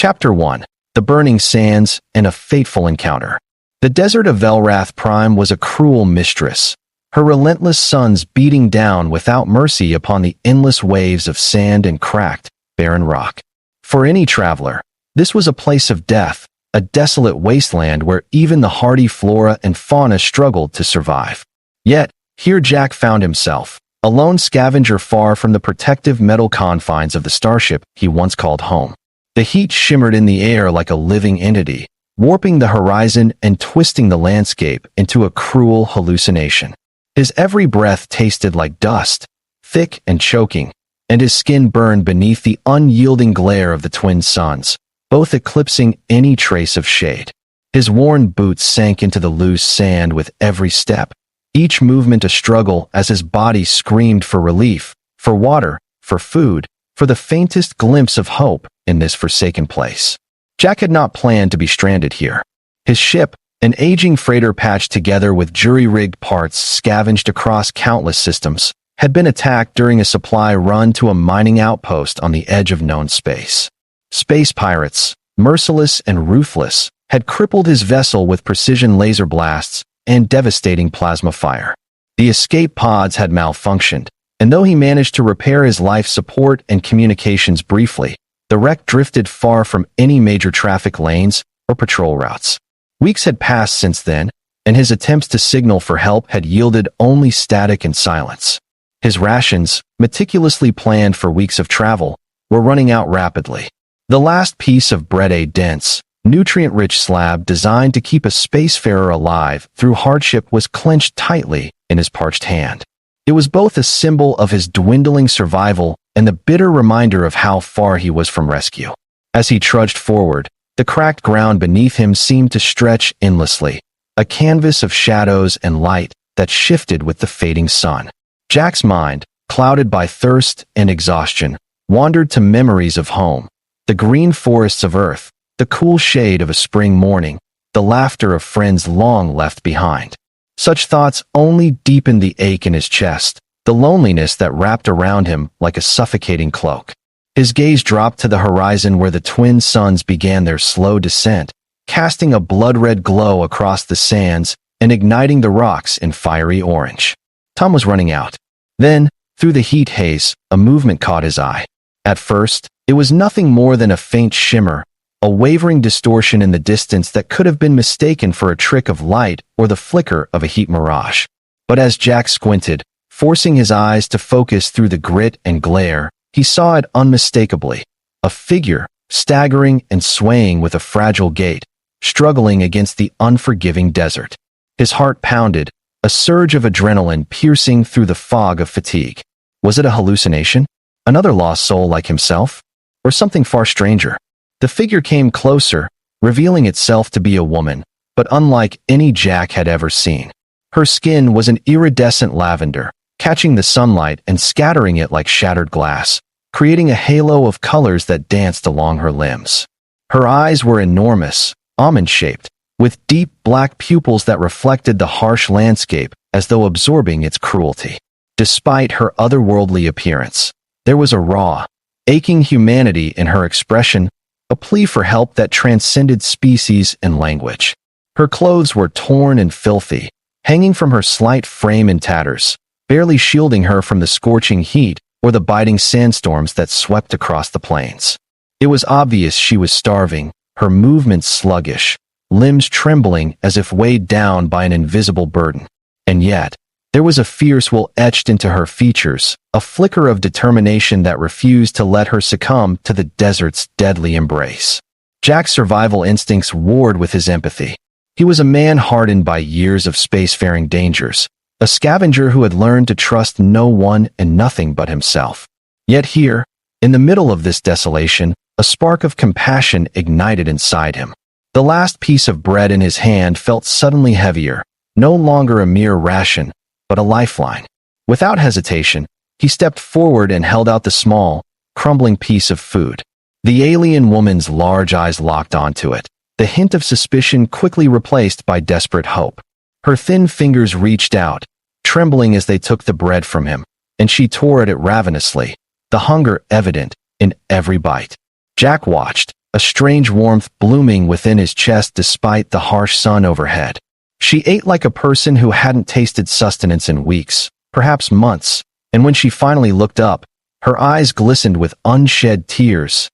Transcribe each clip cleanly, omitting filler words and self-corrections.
Chapter 1. The Burning Sands and a Fateful Encounter. The desert of Velrath Prime was a cruel mistress, her relentless suns beating down without mercy upon the endless waves of sand and cracked, barren rock. For any traveler, this was a place of death, a desolate wasteland where even the hardy flora and fauna struggled to survive. Yet, here Jack found himself, a lone scavenger far from the protective metal confines of the starship he once called home. The heat shimmered in the air like a living entity, warping the horizon and twisting the landscape into a cruel hallucination. His every breath tasted like dust, thick and choking, and his skin burned beneath the unyielding glare of the twin suns, both eclipsing any trace of shade. His worn boots sank into the loose sand with every step, each movement a struggle as his body screamed for relief, for water, for food, for the faintest glimpse of hope in this forsaken place. Jack had not planned to be stranded here. His ship, an aging freighter patched together with jury-rigged parts scavenged across countless systems, had been attacked during a supply run to a mining outpost on the edge of known space. Space pirates, merciless and ruthless, had crippled his vessel with precision laser blasts and devastating plasma fire. The escape pods had malfunctioned, and though he managed to repair his life support and communications briefly, the wreck drifted far from any major traffic lanes or patrol routes. Weeks had passed since then, and his attempts to signal for help had yielded only static and silence. His rations, meticulously planned for weeks of travel, were running out rapidly. The last piece of bread, a dense, nutrient-rich slab designed to keep a spacefarer alive through hardship, was clenched tightly in his parched hand. It was both a symbol of his dwindling survival and the bitter reminder of how far he was from rescue. As he trudged forward, the cracked ground beneath him seemed to stretch endlessly, a canvas of shadows and light that shifted with the fading sun. Jack's mind, clouded by thirst and exhaustion, wandered to memories of home, the green forests of Earth, the cool shade of a spring morning, the laughter of friends long left behind. Such thoughts only deepened the ache in his chest, the loneliness that wrapped around him like a suffocating cloak. His gaze dropped to the horizon where the twin suns began their slow descent, casting a blood-red glow across the sands and igniting the rocks in fiery orange. Time was running out. Then, through the heat haze, a movement caught his eye. At first, it was nothing more than a faint shimmer, a wavering distortion in the distance that could have been mistaken for a trick of light or the flicker of a heat mirage. But as Jack squinted, forcing his eyes to focus through the grit and glare, he saw it unmistakably, a figure, staggering and swaying with a fragile gait, struggling against the unforgiving desert. His heart pounded, a surge of adrenaline piercing through the fog of fatigue. Was it a hallucination? Another lost soul like himself? Or something far stranger? The figure came closer, revealing itself to be a woman, but unlike any Jack had ever seen. Her skin was an iridescent lavender, catching the sunlight and scattering it like shattered glass, creating a halo of colors that danced along her limbs. Her eyes were enormous, almond-shaped, with deep black pupils that reflected the harsh landscape as though absorbing its cruelty. Despite her otherworldly appearance, there was a raw, aching humanity in her expression, a plea for help that transcended species and language. Her clothes were torn and filthy, hanging from her slight frame in tatters, barely shielding her from the scorching heat or the biting sandstorms that swept across the plains. It was obvious she was starving, her movements sluggish, limbs trembling as if weighed down by an invisible burden. And yet, there was a fierce will etched into her features, a flicker of determination that refused to let her succumb to the desert's deadly embrace. Jack's survival instincts warred with his empathy. He was a man hardened by years of spacefaring dangers, a scavenger who had learned to trust no one and nothing but himself. Yet here, in the middle of this desolation, a spark of compassion ignited inside him. The last piece of bread in his hand felt suddenly heavier, no longer a mere ration, but a lifeline. Without hesitation, he stepped forward and held out the small, crumbling piece of food. The alien woman's large eyes locked onto it, the hint of suspicion quickly replaced by desperate hope. Her thin fingers reached out, trembling as they took the bread from him, and she tore at it ravenously, the hunger evident in every bite. Jack watched, a strange warmth blooming within his chest despite the harsh sun overhead. She ate like a person who hadn't tasted sustenance in weeks, perhaps months, and when she finally looked up, her eyes glistened with unshed tears,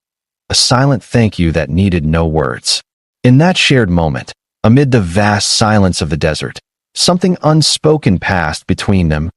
a silent thank you that needed no words. In that shared moment, amid the vast silence of the desert, something unspoken passed between them,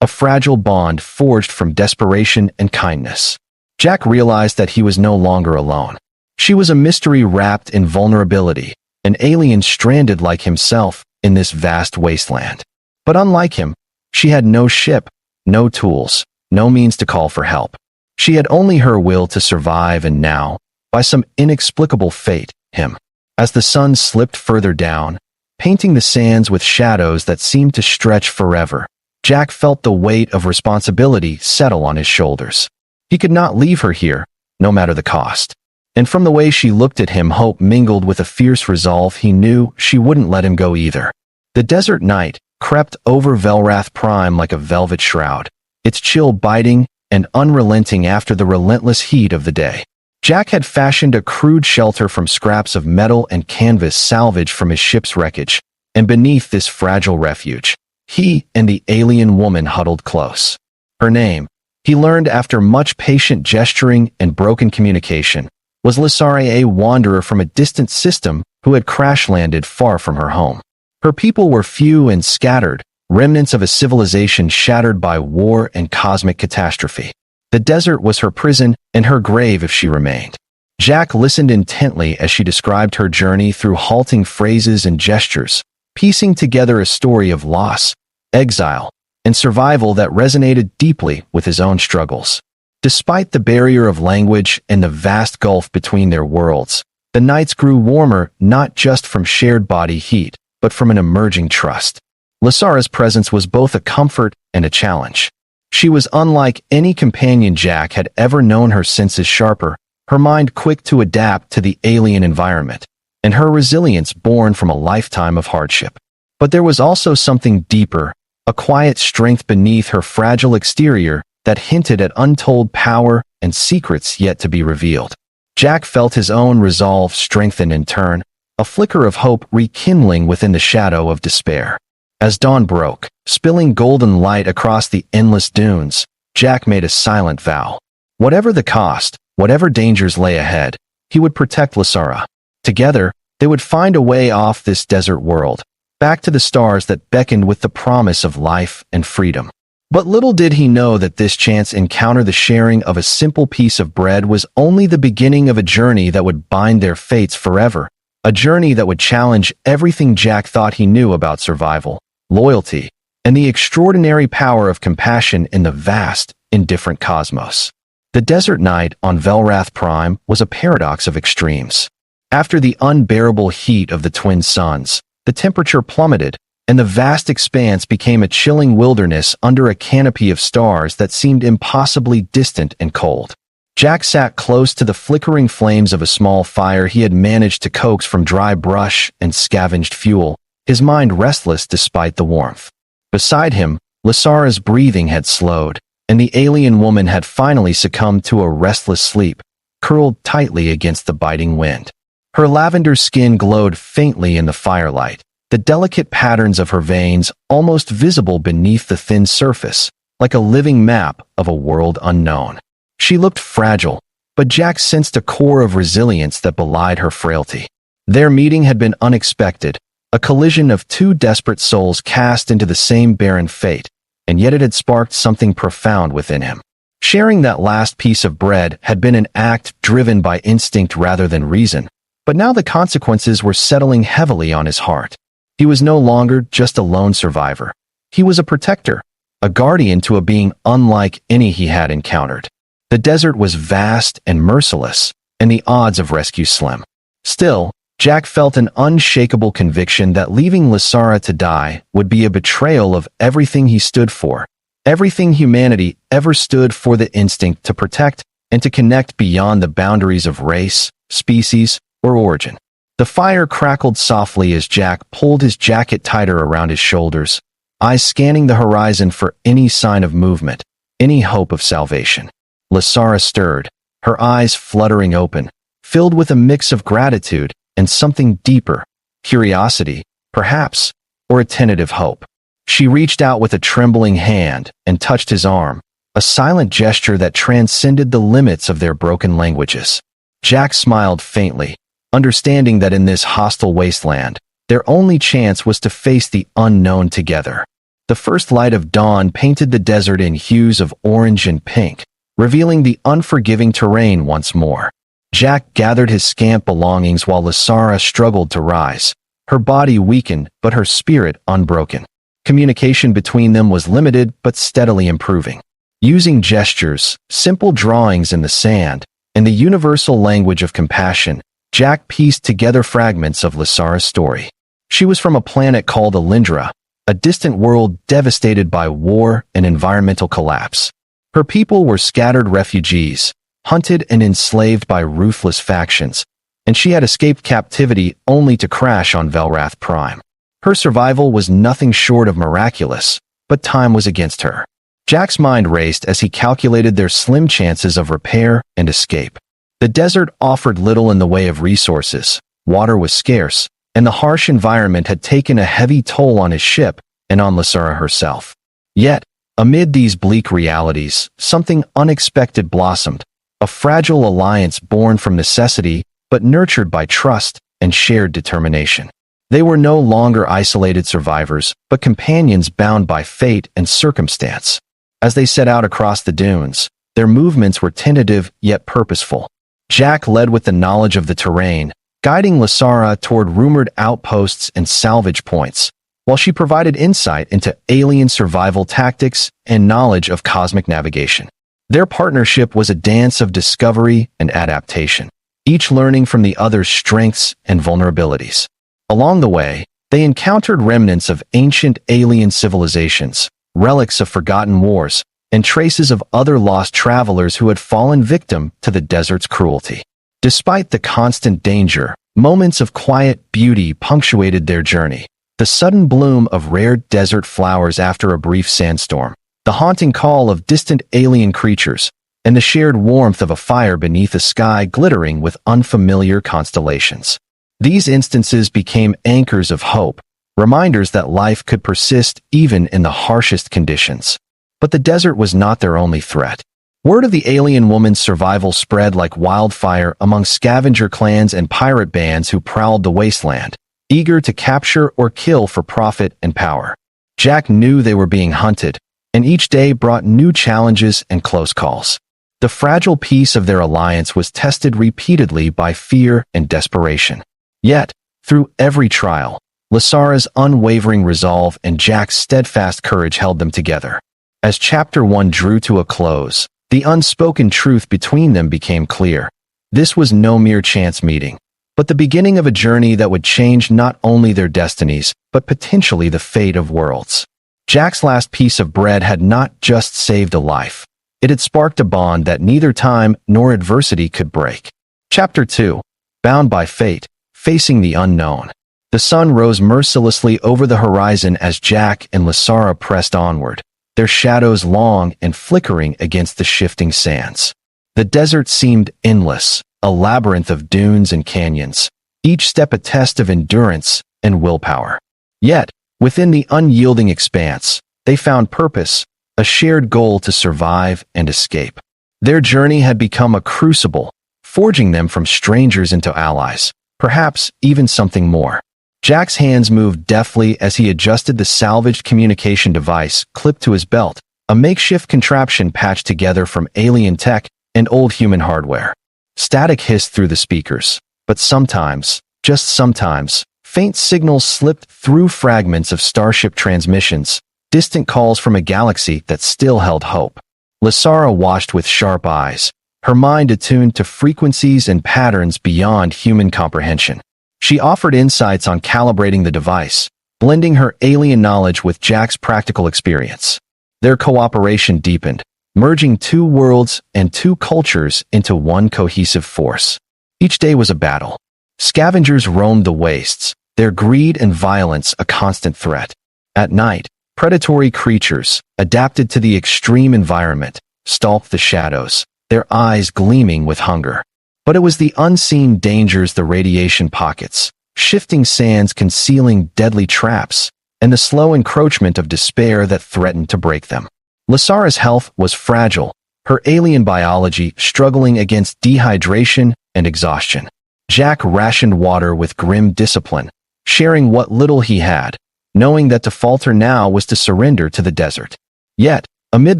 a fragile bond forged from desperation and kindness. Jack realized that he was no longer alone. She was a mystery wrapped in vulnerability, an alien stranded like himself in this vast wasteland. But unlike him, she had no ship, no tools, no means to call for help. She had only her will to survive, and now, by some inexplicable fate, him. As the sun slipped further down, painting the sands with shadows that seemed to stretch forever, Jack felt the weight of responsibility settle on his shoulders. He could not leave her here, no matter the cost. And from the way she looked at him, hope mingled with a fierce resolve. He knew she wouldn't let him go either. The desert night crept over Velrath Prime like a velvet shroud, its chill biting and unrelenting after the relentless heat of the day. Jack had fashioned a crude shelter from scraps of metal and canvas salvaged from his ship's wreckage, and beneath this fragile refuge, he and the alien woman huddled close. Her name, he learned after much patient gesturing and broken communication, was Lysara, a wanderer from a distant system who had crash-landed far from her home. Her people were few and scattered, remnants of a civilization shattered by war and cosmic catastrophe. The desert was her prison and her grave if she remained. Jack listened intently as she described her journey through halting phrases and gestures, piecing together a story of loss, exile, and survival that resonated deeply with his own struggles. Despite the barrier of language and the vast gulf between their worlds, the nights grew warmer not just from shared body heat, but from an emerging trust. Lysara's presence was both a comfort and a challenge. She was unlike any companion Jack had ever known, her senses sharper, her mind quick to adapt to the alien environment, and her resilience born from a lifetime of hardship. But there was also something deeper, a quiet strength beneath her fragile exterior that hinted at untold power and secrets yet to be revealed. Jack felt his own resolve strengthen in turn, a flicker of hope rekindling within the shadow of despair. As dawn broke, spilling golden light across the endless dunes, Jack made a silent vow. Whatever the cost, whatever dangers lay ahead, he would protect Lysara. Together, they would find a way off this desert world, back to the stars that beckoned with the promise of life and freedom. But little did he know that this chance encounter, the sharing of a simple piece of bread, was only the beginning of a journey that would bind their fates forever, a journey that would challenge everything Jack thought he knew about survival, loyalty, and the extraordinary power of compassion in the vast, indifferent cosmos. The desert night on Velrath Prime was a paradox of extremes. After the unbearable heat of the twin suns, the temperature plummeted, and the vast expanse became a chilling wilderness under a canopy of stars that seemed impossibly distant and cold. Jack sat close to the flickering flames of a small fire he had managed to coax from dry brush and scavenged fuel, his mind restless despite the warmth. Beside him, Lysara's breathing had slowed, and the alien woman had finally succumbed to a restless sleep, curled tightly against the biting wind. Her lavender skin glowed faintly in the firelight, the delicate patterns of her veins almost visible beneath the thin surface, like a living map of a world unknown. She looked fragile, but Jack sensed a core of resilience that belied her frailty. Their meeting had been unexpected, a collision of two desperate souls cast into the same barren fate, and yet it had sparked something profound within him. Sharing that last piece of bread had been an act driven by instinct rather than reason, but now the consequences were settling heavily on his heart. He was no longer just a lone survivor. He was a protector, a guardian to a being unlike any he had encountered. The desert was vast and merciless, and the odds of rescue slim. Still, Jack felt an unshakable conviction that leaving Lysara to die would be a betrayal of everything he stood for, everything humanity ever stood for: the instinct to protect and to connect beyond the boundaries of race, species, or origin. The fire crackled softly as Jack pulled his jacket tighter around his shoulders, eyes scanning the horizon for any sign of movement, any hope of salvation. Lysara stirred, her eyes fluttering open, filled with a mix of gratitude and something deeper, curiosity, perhaps, or a tentative hope. She reached out with a trembling hand and touched his arm, a silent gesture that transcended the limits of their broken languages. Jack smiled faintly, understanding that in this hostile wasteland, their only chance was to face the unknown together. The first light of dawn painted the desert in hues of orange and pink, revealing the unforgiving terrain once more. Jack gathered his scant belongings while Lysara struggled to rise, her body weakened but her spirit unbroken. Communication between them was limited but steadily improving. Using gestures, simple drawings in the sand, and the universal language of compassion, Jack pieced together fragments of Lysara's story. She was from a planet called Alindra, a distant world devastated by war and environmental collapse. Her people were scattered refugees, hunted and enslaved by ruthless factions, and she had escaped captivity only to crash on Velrath Prime. Her survival was nothing short of miraculous, but time was against her. Jack's mind raced as he calculated their slim chances of repair and escape. The desert offered little in the way of resources, water was scarce, and the harsh environment had taken a heavy toll on his ship and on Lysara herself. Yet, amid these bleak realities, something unexpected blossomed, a fragile alliance born from necessity but nurtured by trust and shared determination. They were no longer isolated survivors, but companions bound by fate and circumstance. As they set out across the dunes, their movements were tentative yet purposeful. Jack led with the knowledge of the terrain, guiding Lysara toward rumored outposts and salvage points, while she provided insight into alien survival tactics and knowledge of cosmic navigation. Their partnership was a dance of discovery and adaptation, each learning from the other's strengths and vulnerabilities. Along the way, they encountered remnants of ancient alien civilizations, relics of forgotten wars, and traces of other lost travelers who had fallen victim to the desert's cruelty. Despite the constant danger, moments of quiet beauty punctuated their journey. The sudden bloom of rare desert flowers after a brief sandstorm, the haunting call of distant alien creatures, and the shared warmth of a fire beneath a sky glittering with unfamiliar constellations. These instances became anchors of hope, reminders that life could persist even in the harshest conditions. But the desert was not their only threat. Word of the alien woman's survival spread like wildfire among scavenger clans and pirate bands who prowled the wasteland, eager to capture or kill for profit and power. Jack knew they were being hunted, and each day brought new challenges and close calls. The fragile peace of their alliance was tested repeatedly by fear and desperation. Yet, through every trial, Lysara's unwavering resolve and Jack's steadfast courage held them together. As Chapter 1 drew to a close, the unspoken truth between them became clear. This was no mere chance meeting, but the beginning of a journey that would change not only their destinies, but potentially the fate of worlds. Jack's last piece of bread had not just saved a life. It had sparked a bond that neither time nor adversity could break. Chapter 2. Bound by Fate, Facing the Unknown. The sun rose mercilessly over the horizon as Jack and Lysara pressed onward, their shadows long and flickering against the shifting sands. The desert seemed endless, a labyrinth of dunes and canyons, each step a test of endurance and willpower. Yet, within the unyielding expanse, they found purpose, a shared goal to survive and escape. Their journey had become a crucible, forging them from strangers into allies, perhaps even something more. Jack's hands moved deftly as he adjusted the salvaged communication device clipped to his belt, a makeshift contraption patched together from alien tech and old human hardware. Static hissed through the speakers, but sometimes, just sometimes, faint signals slipped through fragments of starship transmissions, distant calls from a galaxy that still held hope. Lysara watched with sharp eyes, her mind attuned to frequencies and patterns beyond human comprehension. She offered insights on calibrating the device, blending her alien knowledge with Jack's practical experience. Their cooperation deepened, merging two worlds and two cultures into one cohesive force. Each day was a battle. Scavengers roamed the wastes, their greed and violence a constant threat. At night, predatory creatures, adapted to the extreme environment, stalked the shadows, their eyes gleaming with hunger. But it was the unseen dangers, the radiation pockets, shifting sands concealing deadly traps, and the slow encroachment of despair that threatened to break them. Lasara's health was fragile, her alien biology struggling against dehydration and exhaustion. Jack rationed water with grim discipline, sharing what little he had, knowing that to falter now was to surrender to the desert. Yet, amid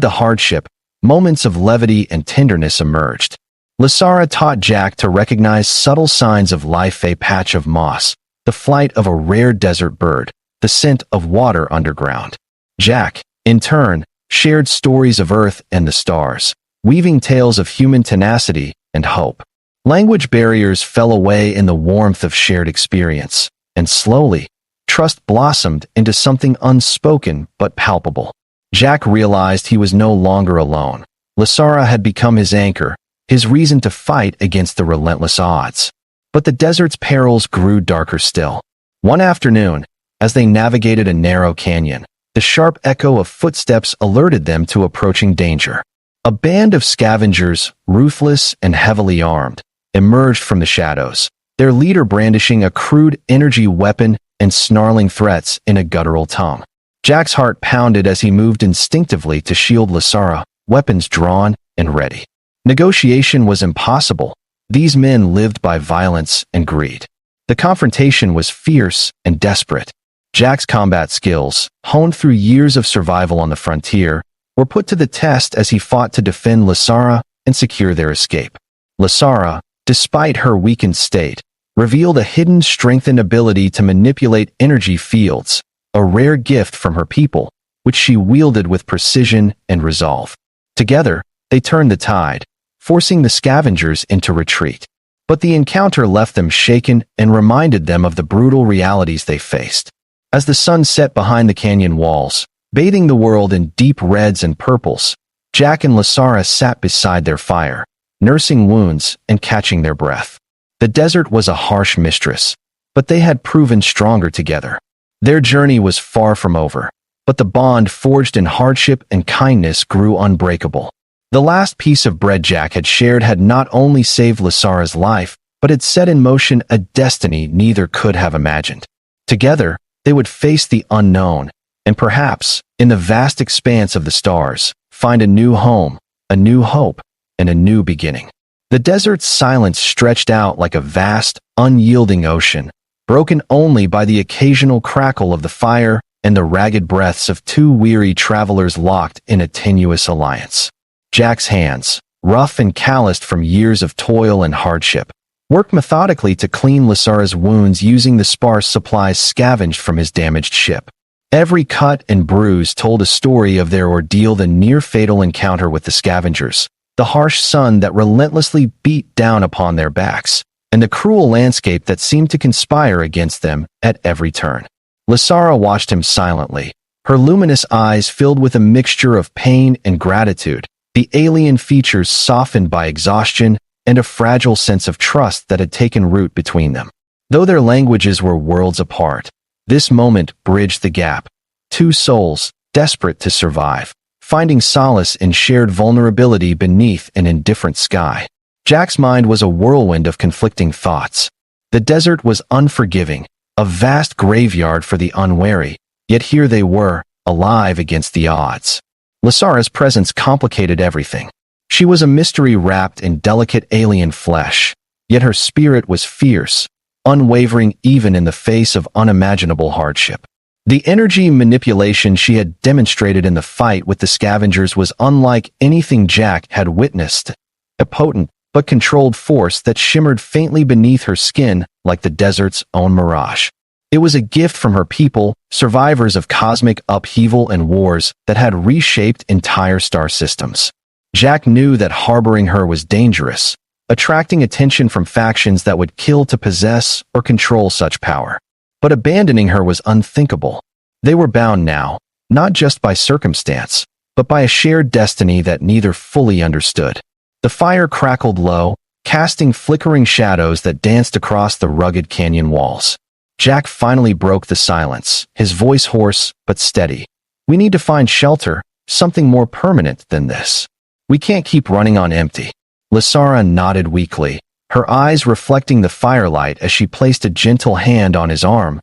the hardship, moments of levity and tenderness emerged. Lasara taught Jack to recognize subtle signs of life: a patch of moss, the flight of a rare desert bird, the scent of water underground. Jack, in turn, shared stories of Earth and the stars, weaving tales of human tenacity and hope. Language barriers fell away in the warmth of shared experience, and slowly, trust blossomed into something unspoken but palpable. Jack realized he was no longer alone. Lasara had become his anchor, his reason to fight against the relentless odds. But the desert's perils grew darker still. One afternoon, as they navigated a narrow canyon, the sharp echo of footsteps alerted them to approaching danger. A band of scavengers, ruthless and heavily armed, emerged from the shadows, their leader brandishing a crude energy weapon and snarling threats in a guttural tongue. Jack's heart pounded as he moved instinctively to shield Lasara, weapons drawn and ready. Negotiation was impossible. These men lived by violence and greed. The confrontation was fierce and desperate. Jack's combat skills, honed through years of survival on the frontier, were put to the test as he fought to defend Lasara and secure their escape. Lasara, despite her weakened state, revealed a hidden strength and ability to manipulate energy fields, a rare gift from her people, which she wielded with precision and resolve. Together, they turned the tide, forcing the scavengers into retreat. But the encounter left them shaken and reminded them of the brutal realities they faced. As the sun set behind the canyon walls, bathing the world in deep reds and purples, Jack and Lasara sat beside their fire, nursing wounds and catching their breath. The desert was a harsh mistress, but they had proven stronger together. Their journey was far from over, but the bond forged in hardship and kindness grew unbreakable. The last piece of bread Jack had shared had not only saved Lasara's life, but had set in motion a destiny neither could have imagined. Together, they would face the unknown, and perhaps, in the vast expanse of the stars, find a new home, a new hope, and a new beginning. The desert's silence stretched out like a vast, unyielding ocean, broken only by the occasional crackle of the fire and the ragged breaths of two weary travelers locked in a tenuous alliance. Jack's hands, rough and calloused from years of toil and hardship, worked methodically to clean Lasara's wounds using the sparse supplies scavenged from his damaged ship. Every cut and bruise told a story of their ordeal: the near-fatal encounter with the scavengers, the harsh sun that relentlessly beat down upon their backs, and the cruel landscape that seemed to conspire against them at every turn. Lasara watched him silently, her luminous eyes filled with a mixture of pain and gratitude, the alien features softened by exhaustion and a fragile sense of trust that had taken root between them. Though their languages were worlds apart, this moment bridged the gap. Two souls, desperate to survive, finding solace in shared vulnerability beneath an indifferent sky. Jack's mind was a whirlwind of conflicting thoughts. The desert was unforgiving, a vast graveyard for the unwary, yet here they were, alive against the odds. Lasara's presence complicated everything. She was a mystery wrapped in delicate alien flesh, yet her spirit was fierce, unwavering even in the face of unimaginable hardship. The energy manipulation she had demonstrated in the fight with the scavengers was unlike anything Jack had witnessed, a potent but controlled force that shimmered faintly beneath her skin like the desert's own mirage. It was a gift from her people, survivors of cosmic upheaval and wars that had reshaped entire star systems. Jack knew that harboring her was dangerous, attracting attention from factions that would kill to possess or control such power. But abandoning her was unthinkable. They were bound now, not just by circumstance, but by a shared destiny that neither fully understood. The fire crackled low, casting flickering shadows that danced across the rugged canyon walls. Jack finally broke the silence, his voice hoarse but steady. "We need to find shelter, something more permanent than this. We can't keep running on empty." Lasara nodded weakly, her eyes reflecting the firelight as she placed a gentle hand on his arm,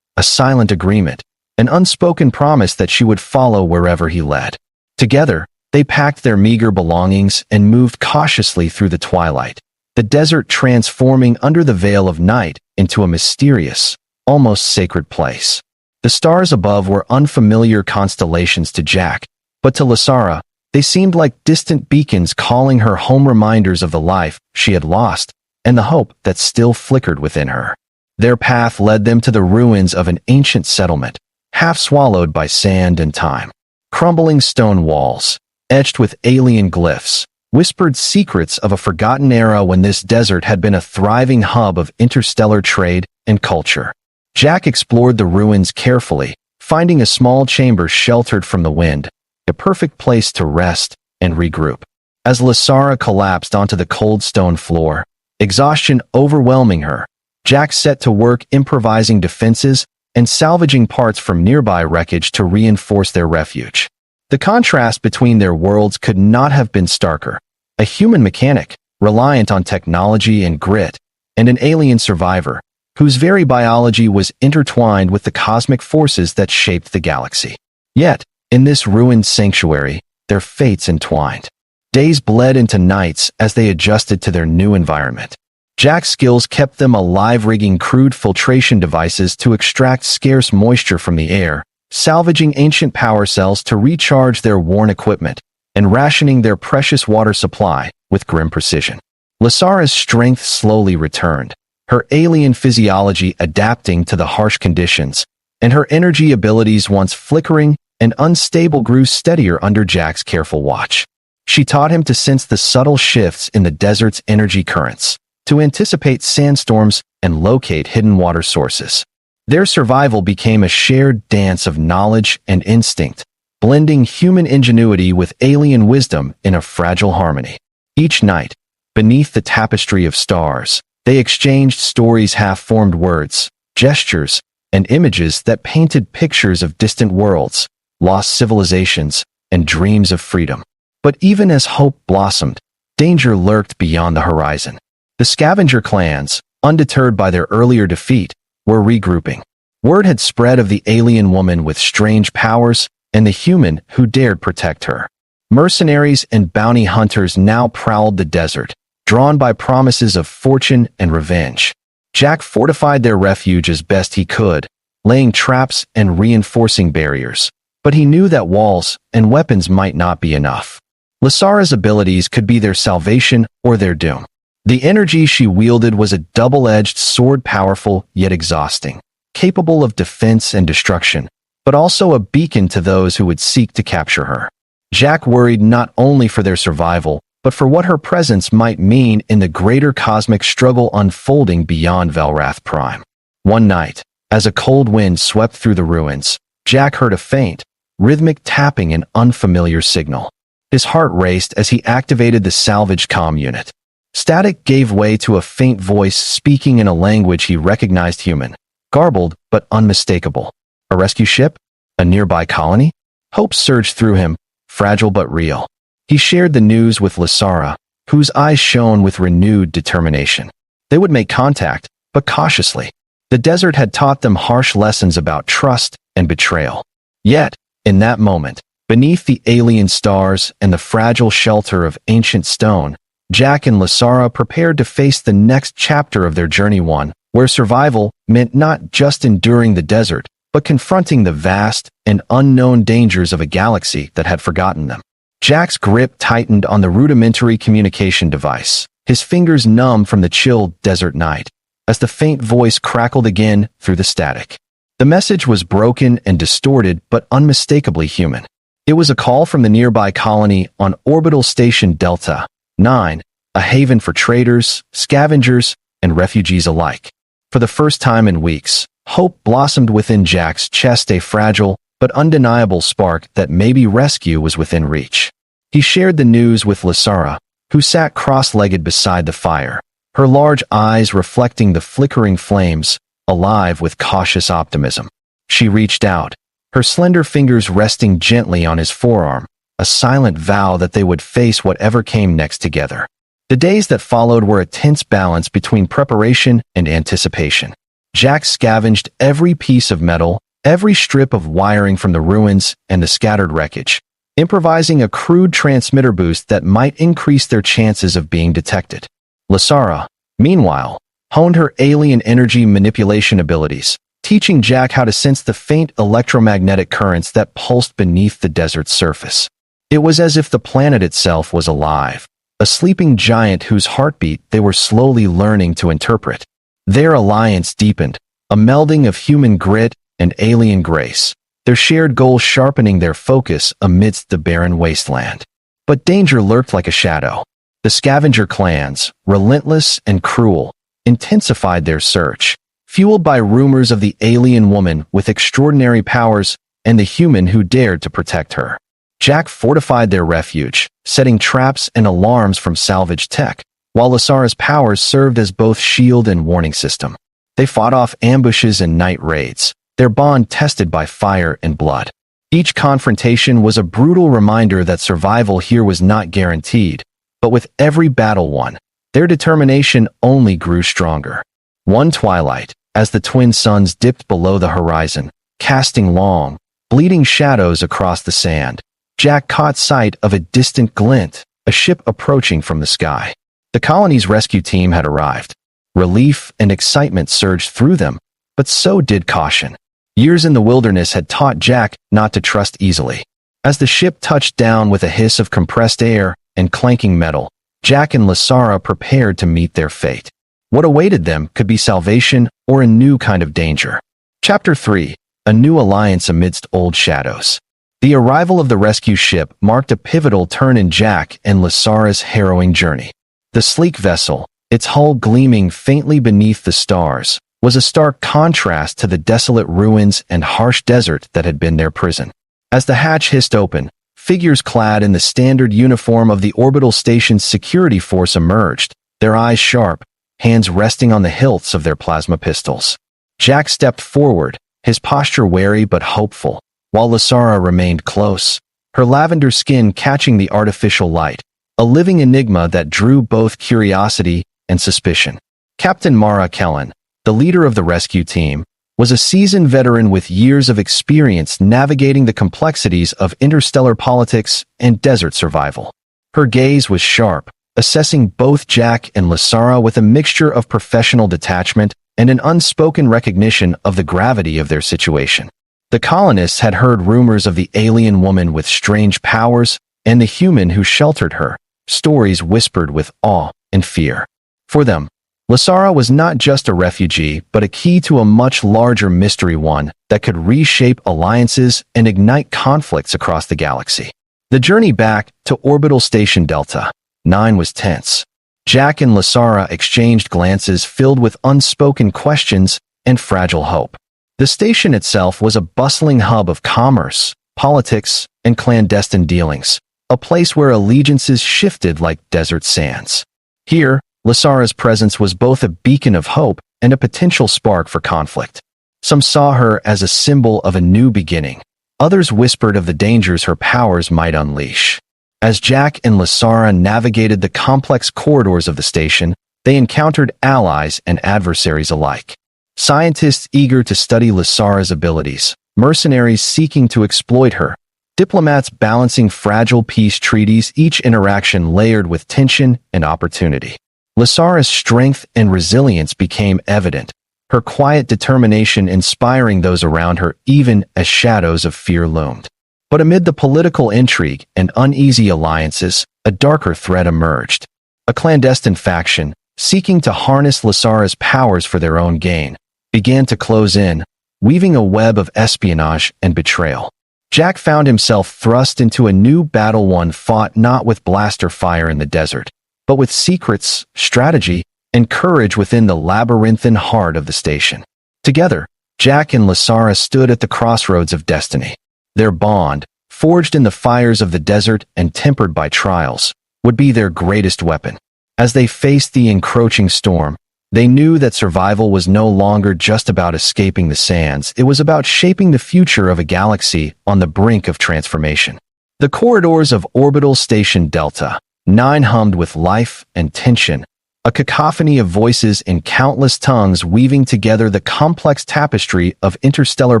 a silent agreement, an unspoken promise that she would follow wherever he led. Together, they packed their meager belongings and moved cautiously through the twilight, the desert transforming under the veil of night into a mysterious, almost sacred place. The stars above were unfamiliar constellations to Jack, but to Lasara, they seemed like distant beacons calling her home, reminders of the life she had lost and the hope that still flickered within her. Their path led them to the ruins of an ancient settlement, half swallowed by sand and time. Crumbling stone walls, etched with alien glyphs, whispered secrets of a forgotten era when this desert had been a thriving hub of interstellar trade and culture. Jack explored the ruins carefully, finding a small chamber sheltered from the wind, a perfect place to rest and regroup. As Lasara collapsed onto the cold stone floor, exhaustion overwhelming her, Jack set to work improvising defenses and salvaging parts from nearby wreckage to reinforce their refuge. The contrast between their worlds could not have been starker. A human mechanic, reliant on technology and grit, and an alien survivor, whose very biology was intertwined with the cosmic forces that shaped the galaxy. Yet, in this ruined sanctuary, their fates entwined. Days bled into nights as they adjusted to their new environment. Jack's skills kept them alive, rigging crude filtration devices to extract scarce moisture from the air, salvaging ancient power cells to recharge their worn equipment, and rationing their precious water supply with grim precision. Lasara's strength slowly returned, her alien physiology adapting to the harsh conditions, and her energy abilities, once flickering and unstable, grew steadier under Jack's careful watch. She taught him to sense the subtle shifts in the desert's energy currents, to anticipate sandstorms and locate hidden water sources. Their survival became a shared dance of knowledge and instinct, blending human ingenuity with alien wisdom in a fragile harmony. Each night, beneath the tapestry of stars, they exchanged stories, half-formed words, gestures, and images that painted pictures of distant worlds, lost civilizations, and dreams of freedom. But even as hope blossomed, danger lurked beyond the horizon. The scavenger clans, undeterred by their earlier defeat, were regrouping. Word had spread of the alien woman with strange powers and the human who dared protect her. Mercenaries and bounty hunters now prowled the desert, drawn by promises of fortune and revenge. Jack fortified their refuge as best he could, laying traps and reinforcing barriers. But he knew that walls and weapons might not be enough. Lasara's abilities could be their salvation or their doom. The energy she wielded was a double-edged sword, powerful yet exhausting, capable of defense and destruction, but also a beacon to those who would seek to capture her. Jack worried not only for their survival, but for what her presence might mean in the greater cosmic struggle unfolding beyond Velrath Prime. One night, as a cold wind swept through the ruins, Jack heard a faint, rhythmic tapping, an unfamiliar signal. His heart raced as he activated the salvage comm unit. Static gave way to a faint voice speaking in a language he recognized, human, garbled but unmistakable. A rescue ship? A nearby colony? Hope surged through him, fragile but real. He shared the news with Lasara, whose eyes shone with renewed determination. They would make contact, but cautiously. The desert had taught them harsh lessons about trust and betrayal. Yet, in that moment, beneath the alien stars and the fragile shelter of ancient stone, Jack and Lasara prepared to face the next chapter of their journey, one where survival meant not just enduring the desert, but confronting the vast and unknown dangers of a galaxy that had forgotten them. Jack's grip tightened on the rudimentary communication device, his fingers numb from the chilled desert night, as the faint voice crackled again through the static. The message was broken and distorted, but unmistakably human. It was a call from the nearby colony on Orbital Station Delta 9, a haven for traders, scavengers, and refugees alike. For the first time in weeks, hope blossomed within Jack's chest, a fragile but undeniable spark that maybe rescue was within reach. He shared the news with Lasara, who sat cross-legged beside the fire, her large eyes reflecting the flickering flames, alive with cautious optimism. She reached out, her slender fingers resting gently on his forearm, a silent vow that they would face whatever came next together. The days that followed were a tense balance between preparation and anticipation. Jack scavenged every piece of metal, every strip of wiring from the ruins and the scattered wreckage, improvising a crude transmitter boost that might increase their chances of being detected. Lasara, meanwhile, honed her alien energy manipulation abilities, teaching Jack how to sense the faint electromagnetic currents that pulsed beneath the desert's surface. It was as if the planet itself was alive, a sleeping giant whose heartbeat they were slowly learning to interpret. Their alliance deepened, a melding of human grit and alien grace, their shared goals sharpening their focus amidst the barren wasteland. But danger lurked like a shadow. The scavenger clans, relentless and cruel, intensified their search, fueled by rumors of the alien woman with extraordinary powers and the human who dared to protect her. Jack fortified their refuge, setting traps and alarms from salvaged tech, while Lasara's powers served as both shield and warning system. They fought off ambushes and night raids, their bond tested by fire and blood. Each confrontation was a brutal reminder that survival here was not guaranteed, but with every battle won, their determination only grew stronger. One twilight, as the twin suns dipped below the horizon, casting long, bleeding shadows across the sand, Jack caught sight of a distant glint, a ship approaching from the sky. The colony's rescue team had arrived. Relief and excitement surged through them, but so did caution. Years in the wilderness had taught Jack not to trust easily. As the ship touched down with a hiss of compressed air and clanking metal, Jack and Lasara prepared to meet their fate. What awaited them could be salvation or a new kind of danger. Chapter 3: A New Alliance Amidst Old Shadows. The arrival of the rescue ship marked a pivotal turn in Jack and Lasara's harrowing journey. The sleek vessel, its hull gleaming faintly beneath the stars, was a stark contrast to the desolate ruins and harsh desert that had been their prison. As the hatch hissed open, figures clad in the standard uniform of the orbital station's security force emerged, their eyes sharp, hands resting on the hilts of their plasma pistols. Jack stepped forward, his posture wary but hopeful, while Lasara remained close, her lavender skin catching the artificial light, a living enigma that drew both curiosity and suspicion. Captain Mara Kellen, the leader of the rescue team, was a seasoned veteran with years of experience navigating the complexities of interstellar politics and desert survival. Her gaze was sharp, assessing both Jack and Lasara with a mixture of professional detachment and an unspoken recognition of the gravity of their situation. The colonists had heard rumors of the alien woman with strange powers and the human who sheltered her, stories whispered with awe and fear. For them, Lasara was not just a refugee, but a key to a much larger mystery, one that could reshape alliances and ignite conflicts across the galaxy. The journey back to Orbital Station Delta 9 was tense. Jack and Lasara exchanged glances filled with unspoken questions and fragile hope. The station itself was a bustling hub of commerce, politics, and clandestine dealings, a place where allegiances shifted like desert sands. Here, Lasara's presence was both a beacon of hope and a potential spark for conflict. Some saw her as a symbol of a new beginning. Others whispered of the dangers her powers might unleash. As Jack and Lasara navigated the complex corridors of the station, they encountered allies and adversaries alike. Scientists eager to study Lasara's abilities, mercenaries seeking to exploit her, diplomats balancing fragile peace treaties, each interaction layered with tension and opportunity. Lasara's strength and resilience became evident, her quiet determination inspiring those around her even as shadows of fear loomed. But amid the political intrigue and uneasy alliances, a darker threat emerged. A clandestine faction, seeking to harness Lasara's powers for their own gain, began to close in, weaving a web of espionage and betrayal. Jack found himself thrust into a new battle, one fought not with blaster fire in the desert, but with secrets, strategy, and courage within the labyrinthine heart of the station. Together, Jack and Lasara stood at the crossroads of destiny. Their bond, forged in the fires of the desert and tempered by trials, would be their greatest weapon. As they faced the encroaching storm, they knew that survival was no longer just about escaping the sands, it was about shaping the future of a galaxy on the brink of transformation. The corridors of Orbital Station Delta 9 hummed with life and tension, a cacophony of voices in countless tongues weaving together the complex tapestry of interstellar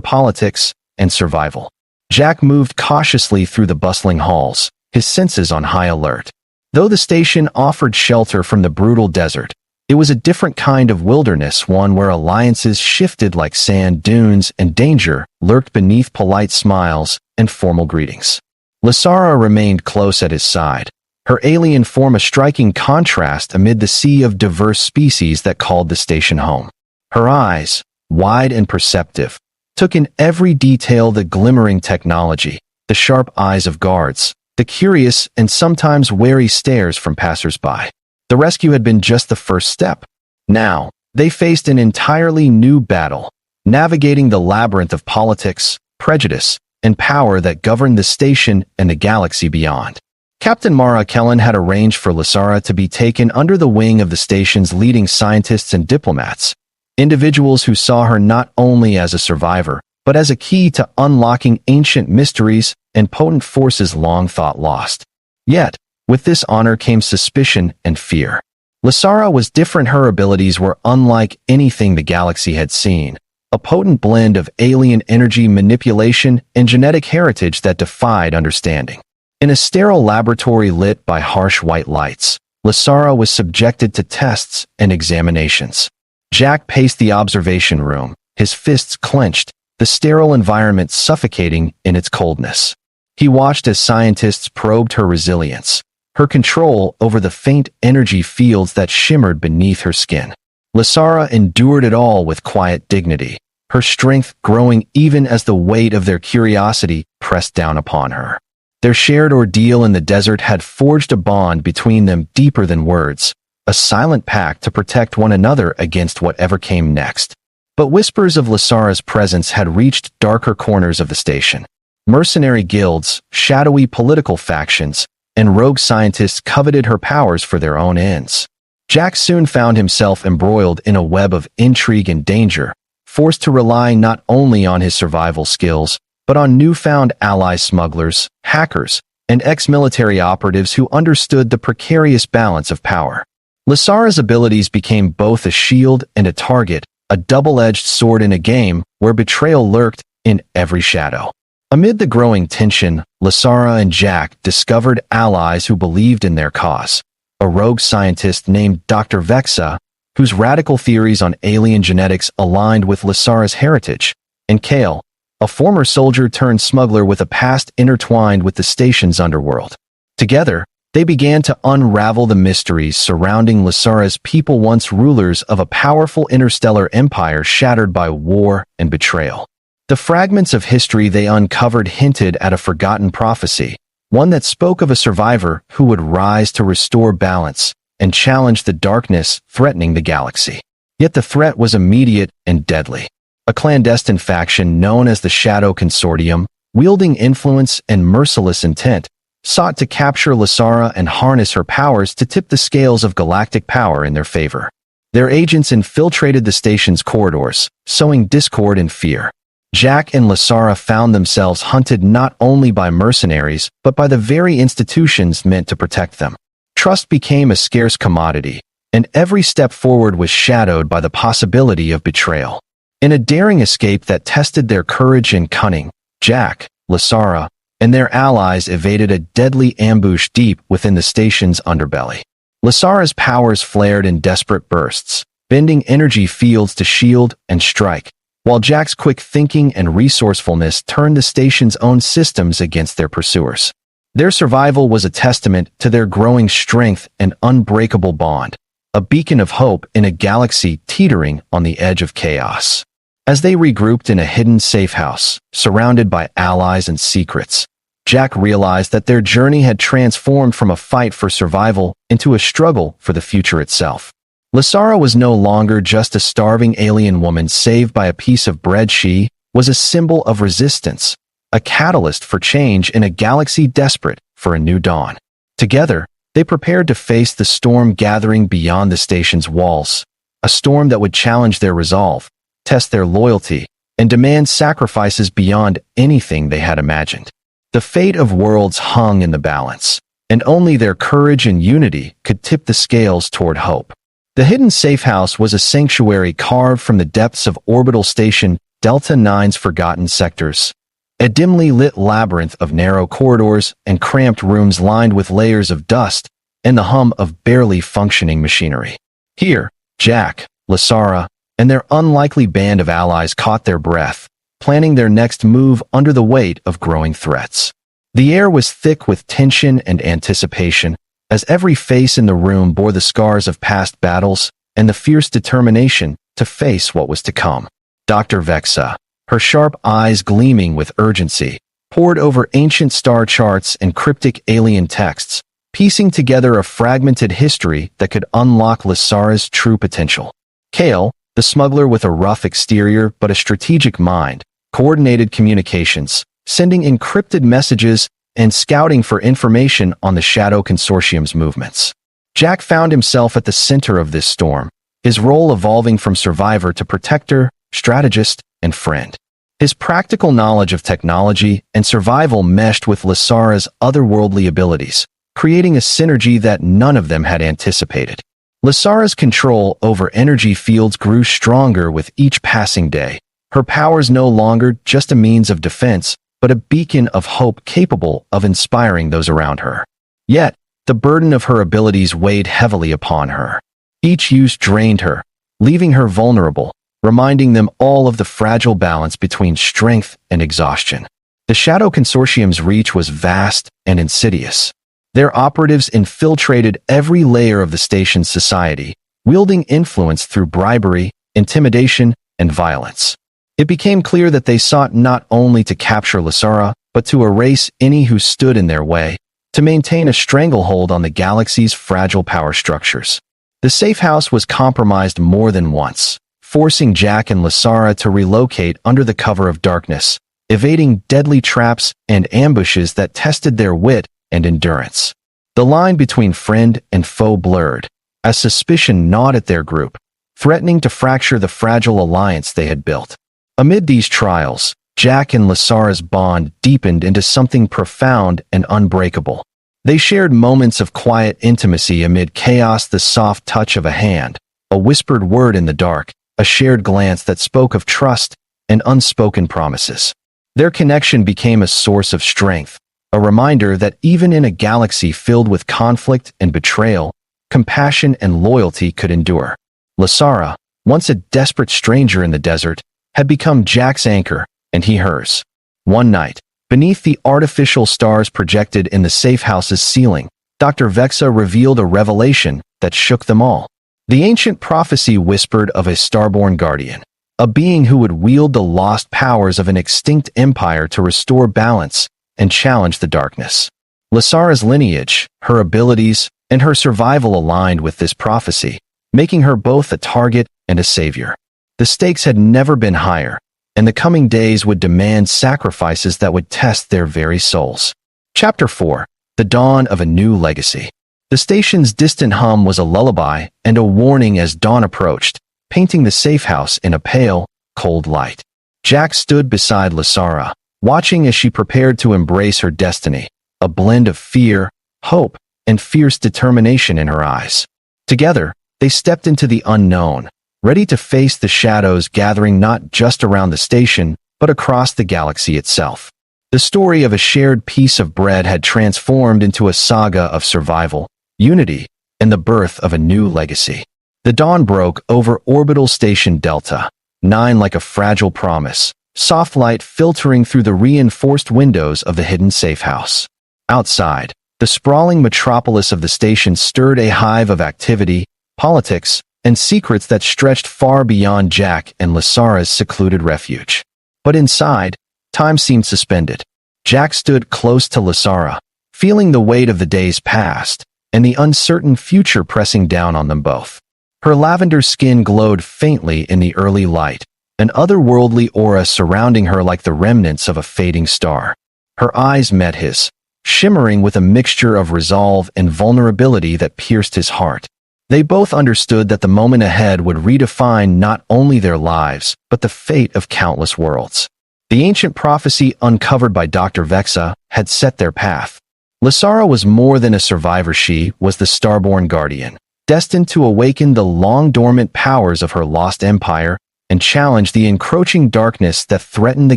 politics and survival. Jack moved cautiously through the bustling halls, his senses on high alert. Though the station offered shelter from the brutal desert, it was a different kind of wilderness, one where alliances shifted like sand dunes and danger lurked beneath polite smiles and formal greetings. Lasara remained close at his side, her alien form a striking contrast amid the sea of diverse species that called the station home. Her eyes, wide and perceptive, took in every detail: the glimmering technology, the sharp eyes of guards, the curious and sometimes wary stares from passers-by. The rescue had been just the first step. Now, they faced an entirely new battle, navigating the labyrinth of politics, prejudice, and power that governed the station and the galaxy beyond. Captain Mara Kellen had arranged for Lasara to be taken under the wing of the station's leading scientists and diplomats, individuals who saw her not only as a survivor, but as a key to unlocking ancient mysteries and potent forces long thought lost. Yet, with this honor came suspicion and fear. Lasara was different. Her abilities were unlike anything the galaxy had seen, a potent blend of alien energy manipulation and genetic heritage that defied understanding. In a sterile laboratory lit by harsh white lights, Lasara was subjected to tests and examinations. Jack paced the observation room, his fists clenched, the sterile environment suffocating in its coldness. He watched as scientists probed her resilience, her control over the faint energy fields that shimmered beneath her skin. Lasara endured it all with quiet dignity, her strength growing even as the weight of their curiosity pressed down upon her. Their shared ordeal in the desert had forged a bond between them deeper than words, a silent pact to protect one another against whatever came next. But whispers of Lasara's presence had reached darker corners of the station. Mercenary guilds, shadowy political factions, and rogue scientists coveted her powers for their own ends. Jack soon found himself embroiled in a web of intrigue and danger, forced to rely not only on his survival skills, but on newfound ally smugglers, hackers, and ex-military operatives who understood the precarious balance of power. Lasara's abilities became both a shield and a target, a double-edged sword in a game where betrayal lurked in every shadow. Amid the growing tension, Lasara and Jack discovered allies who believed in their cause. A rogue scientist named Dr. Vexa, whose radical theories on alien genetics aligned with Lasara's heritage, and Kale, a former soldier turned smuggler with a past intertwined with the station's underworld. Together, they began to unravel the mysteries surrounding Lasara's people, once rulers of a powerful interstellar empire shattered by war and betrayal. The fragments of history they uncovered hinted at a forgotten prophecy, one that spoke of a survivor who would rise to restore balance and challenge the darkness threatening the galaxy. Yet the threat was immediate and deadly. A clandestine faction known as the Shadow Consortium, wielding influence and merciless intent, sought to capture Lasara and harness her powers to tip the scales of galactic power in their favor. Their agents infiltrated the station's corridors, sowing discord and fear. Jack and Lasara found themselves hunted not only by mercenaries, but by the very institutions meant to protect them. Trust became a scarce commodity, and every step forward was shadowed by the possibility of betrayal. In a daring escape that tested their courage and cunning, Jack, Lasara, and their allies evaded a deadly ambush deep within the station's underbelly. Lasara's powers flared in desperate bursts, bending energy fields to shield and strike, while Jack's quick thinking and resourcefulness turned the station's own systems against their pursuers. Their survival was a testament to their growing strength and unbreakable bond, a beacon of hope in a galaxy teetering on the edge of chaos. As they regrouped in a hidden safe house, surrounded by allies and secrets, Jack realized that their journey had transformed from a fight for survival into a struggle for the future itself. Lasara was no longer just a starving alien woman saved by a piece of bread. She was a symbol of resistance, a catalyst for change in a galaxy desperate for a new dawn. Together, they prepared to face the storm gathering beyond the station's walls, a storm that would challenge their resolve, test their loyalty, and demand sacrifices beyond anything they had imagined. The fate of worlds hung in the balance, and only their courage and unity could tip the scales toward hope. The hidden safe house was a sanctuary carved from the depths of orbital station Delta 9's forgotten sectors. A dimly lit labyrinth of narrow corridors and cramped rooms lined with layers of dust and the hum of barely functioning machinery. Here, Jack, Lasara, and their unlikely band of allies caught their breath, planning their next move under the weight of growing threats. The air was thick with tension and anticipation, as every face in the room bore the scars of past battles and the fierce determination to face what was to come. Dr. Vexa, her sharp eyes gleaming with urgency, pored over ancient star charts and cryptic alien texts, piecing together a fragmented history that could unlock Lasara's true potential. Kale, the smuggler with a rough exterior but a strategic mind, coordinated communications, sending encrypted messages and scouting for information on the Shadow Consortium's movements. Jack found himself at the center of this storm, his role evolving from survivor to protector, strategist, and friend. His practical knowledge of technology and survival meshed with Lasara's otherworldly abilities, creating a synergy that none of them had anticipated. Lasara's control over energy fields grew stronger with each passing day, her powers no longer just a means of defense, but a beacon of hope capable of inspiring those around her. Yet, the burden of her abilities weighed heavily upon her. Each use drained her, leaving her vulnerable, reminding them all of the fragile balance between strength and exhaustion. The Shadow Consortium's reach was vast and insidious. Their operatives infiltrated every layer of the station's society, wielding influence through bribery, intimidation, and violence. It became clear that they sought not only to capture Lasara, but to erase any who stood in their way, to maintain a stranglehold on the galaxy's fragile power structures. The safe house was compromised more than once, forcing Jack and Lasara to relocate under the cover of darkness, evading deadly traps and ambushes that tested their wit and endurance. The line between friend and foe blurred, as suspicion gnawed at their group, threatening to fracture the fragile alliance they had built. Amid these trials, Jack and Lasara's bond deepened into something profound and unbreakable. They shared moments of quiet intimacy amid chaos, the soft touch of a hand, a whispered word in the dark, a shared glance that spoke of trust and unspoken promises. Their connection became a source of strength, a reminder that even in a galaxy filled with conflict and betrayal, compassion and loyalty could endure. Lasara, once a desperate stranger in the desert, had become Jack's anchor, and he hers. One night, beneath the artificial stars projected in the safe house's ceiling, Dr. Vexa revealed a revelation that shook them all. The ancient prophecy whispered of a starborn guardian, a being who would wield the lost powers of an extinct empire to restore balance and challenge the darkness. Lasara's lineage, her abilities, and her survival aligned with this prophecy, making her both a target and a savior. The stakes had never been higher, and the coming days would demand sacrifices that would test their very souls. Chapter 4. The Dawn of a New Legacy. The station's distant hum was a lullaby and a warning as dawn approached, painting the safe house in a pale, cold light. Jack stood beside Lasara, watching as she prepared to embrace her destiny, a blend of fear, hope, and fierce determination in her eyes. Together, they stepped into the unknown, ready to face the shadows gathering not just around the station, but across the galaxy itself. The story of a shared piece of bread had transformed into a saga of survival, unity, and the birth of a new legacy. The dawn broke over orbital station Delta 9 like a fragile promise, soft light filtering through the reinforced windows of the hidden safe house. Outside, the sprawling metropolis of the station stirred a hive of activity, politics, and secrets that stretched far beyond Jack and Lasara's secluded refuge. But inside, time seemed suspended. Jack stood close to Lasara, feeling the weight of the days past, and the uncertain future pressing down on them both. Her lavender skin glowed faintly in the early light, an otherworldly aura surrounding her like the remnants of a fading star. Her eyes met his, shimmering with a mixture of resolve and vulnerability that pierced his heart. They both understood that the moment ahead would redefine not only their lives, but the fate of countless worlds. The ancient prophecy uncovered by Dr. Vexa had set their path. Lysara was more than a survivor. She was the Starborn Guardian, destined to awaken the long-dormant powers of her lost empire and challenge the encroaching darkness that threatened the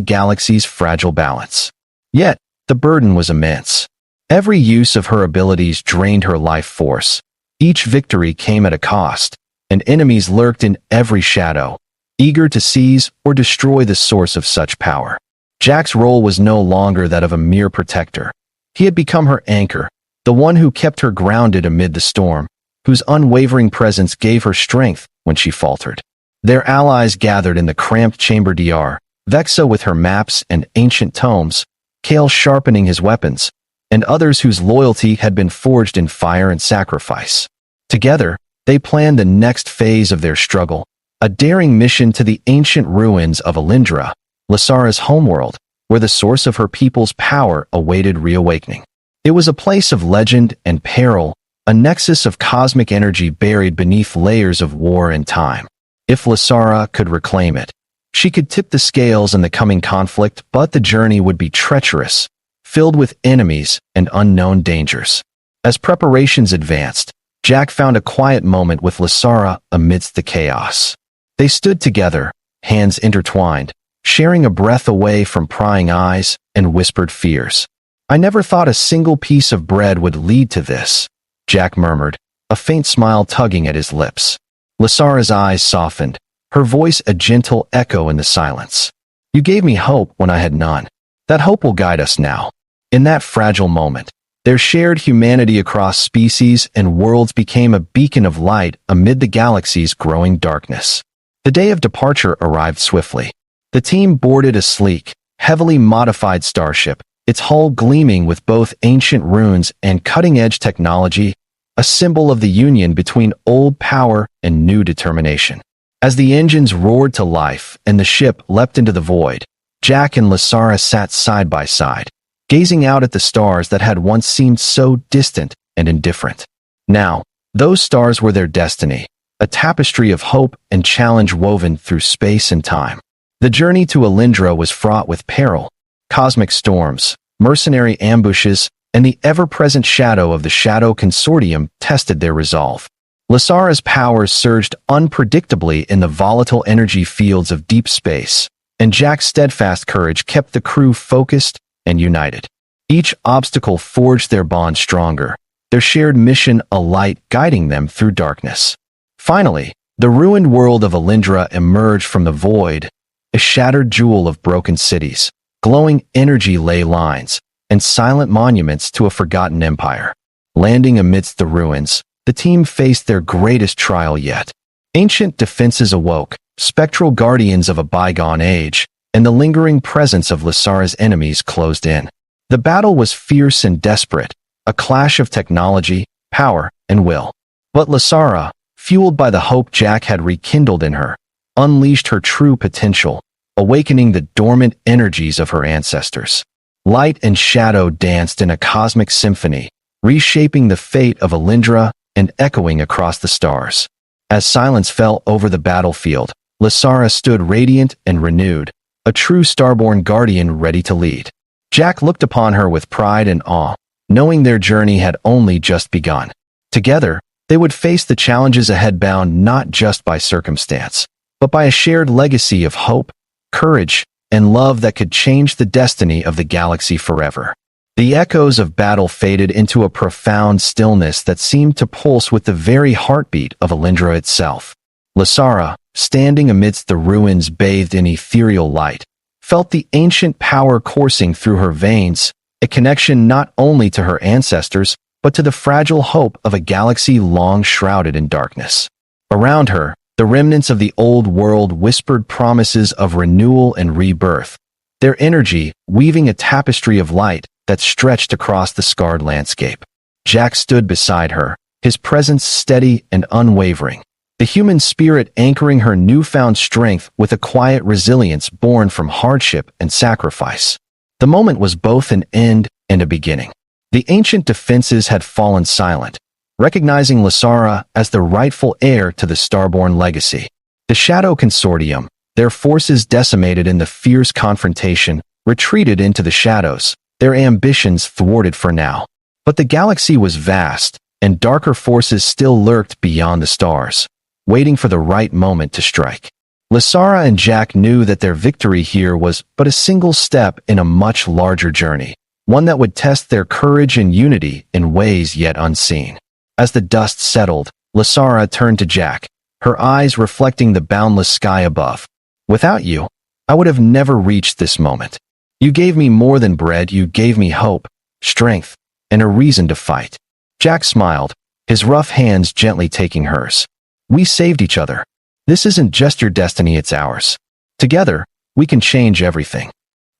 galaxy's fragile balance. Yet, the burden was immense. Every use of her abilities drained her life force. Each victory came at a cost, and enemies lurked in every shadow, eager to seize or destroy the source of such power. Jack's role was no longer that of a mere protector. He had become her anchor, the one who kept her grounded amid the storm, whose unwavering presence gave her strength when she faltered. Their allies gathered in the cramped chamber DR, Vexa with her maps and ancient tomes, Kale sharpening his weapons, and others whose loyalty had been forged in fire and sacrifice. Together, they planned the next phase of their struggle, a daring mission to the ancient ruins of Alindra, Lysara's homeworld, where the source of her people's power awaited reawakening. It was a place of legend and peril, a nexus of cosmic energy buried beneath layers of war and time. If Lysara could reclaim it, she could tip the scales in the coming conflict, but the journey would be treacherous, filled with enemies and unknown dangers. As preparations advanced, Jack found a quiet moment with Lysara amidst the chaos. They stood together, hands intertwined, sharing a breath away from prying eyes and whispered fears. "I never thought a single piece of bread would lead to this," Jack murmured, a faint smile tugging at his lips. Lysara's eyes softened, her voice a gentle echo in the silence. "You gave me hope when I had none. That hope will guide us now." In that fragile moment, their shared humanity across species and worlds became a beacon of light amid the galaxy's growing darkness. The day of departure arrived swiftly. The team boarded a sleek, heavily modified starship, its hull gleaming with both ancient runes and cutting-edge technology, a symbol of the union between old power and new determination. As the engines roared to life and the ship leapt into the void, Jack and Lysara sat side by side, gazing out at the stars that had once seemed so distant and indifferent. Now, those stars were their destiny, a tapestry of hope and challenge woven through space and time. The journey to Alindra was fraught with peril, cosmic storms, mercenary ambushes, and the ever-present shadow of the Shadow Consortium tested their resolve. Lysara's powers surged unpredictably in the volatile energy fields of deep space, and Jack's steadfast courage kept the crew focused and united. Each obstacle forged their bond stronger, their shared mission a light guiding them through darkness. Finally, the ruined world of Alindra emerged from the void, a shattered jewel of broken cities, glowing energy ley lines, and silent monuments to a forgotten empire. Landing amidst the ruins, the team faced their greatest trial yet. Ancient defenses awoke, spectral guardians of a bygone age, and the lingering presence of Lysara's enemies closed in. The battle was fierce and desperate, a clash of technology, power, and will. But Lysara, fueled by the hope Jack had rekindled in her, unleashed her true potential, awakening the dormant energies of her ancestors. Light and shadow danced in a cosmic symphony, reshaping the fate of Alindra and echoing across the stars. As silence fell over the battlefield, Lysara stood radiant and renewed, a true Starborn guardian ready to lead. Jack looked upon her with pride and awe, knowing their journey had only just begun. Together, they would face the challenges ahead, bound not just by circumstance, but by a shared legacy of hope, courage, and love that could change the destiny of the galaxy forever. The echoes of battle faded into a profound stillness that seemed to pulse with the very heartbeat of Alindra itself. Lysara, standing amidst the ruins bathed in ethereal light, felt the ancient power coursing through her veins, a connection not only to her ancestors, but to the fragile hope of a galaxy long shrouded in darkness. Around her, the remnants of the old world whispered promises of renewal and rebirth, their energy weaving a tapestry of light that stretched across the scarred landscape. Jack stood beside her, his presence steady and unwavering, the human spirit anchoring her newfound strength with a quiet resilience born from hardship and sacrifice. The moment was both an end and a beginning. The ancient defenses had fallen silent, recognizing Lysara as the rightful heir to the Starborn legacy. The Shadow Consortium, their forces decimated in the fierce confrontation, retreated into the shadows, their ambitions thwarted for now. But the galaxy was vast, and darker forces still lurked beyond the stars, waiting for the right moment to strike. Lysara and Jack knew that their victory here was but a single step in a much larger journey, one that would test their courage and unity in ways yet unseen. As the dust settled, Lysara turned to Jack, her eyes reflecting the boundless sky above. "Without you, I would have never reached this moment. You gave me more than bread, you gave me hope, strength, and a reason to fight." Jack smiled, his rough hands gently taking hers. "We saved each other. This isn't just your destiny, it's ours. Together, we can change everything."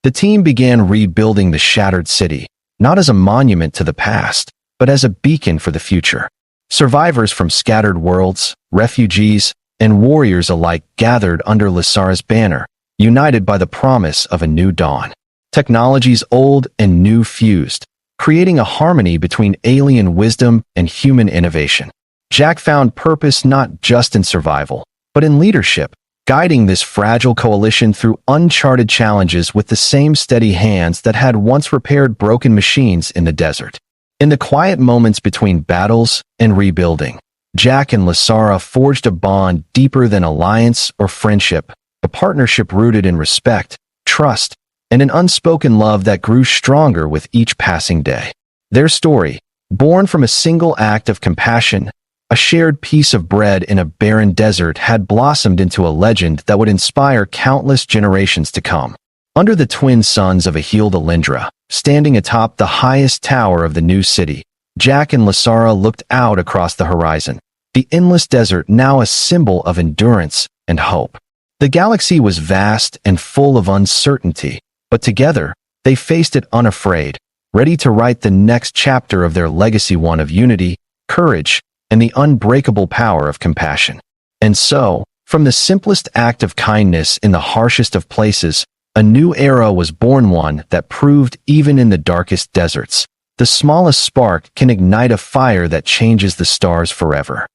The team began rebuilding the shattered city, not as a monument to the past, but as a beacon for the future. Survivors from scattered worlds, refugees, and warriors alike gathered under Lysara's banner, united by the promise of a new dawn. Technologies old and new fused, creating a harmony between alien wisdom and human innovation. Jack found purpose not just in survival, but in leadership, guiding this fragile coalition through uncharted challenges with the same steady hands that had once repaired broken machines in the desert. In the quiet moments between battles and rebuilding, Jack and Lysara forged a bond deeper than alliance or friendship, a partnership rooted in respect, trust, and an unspoken love that grew stronger with each passing day. Their story, born from a single act of compassion, a shared piece of bread in a barren desert, had blossomed into a legend that would inspire countless generations to come. Under the twin suns of a healed Alindra, standing atop the highest tower of the new city, Jack and Lysara looked out across the horizon, the endless desert now a symbol of endurance and hope. The galaxy was vast and full of uncertainty, but together, they faced it unafraid, ready to write the next chapter of their legacy, one of unity, courage, and the unbreakable power of compassion. And so, from the simplest act of kindness in the harshest of places, a new era was born, one that proved even in the darkest deserts, the smallest spark can ignite a fire that changes the stars forever.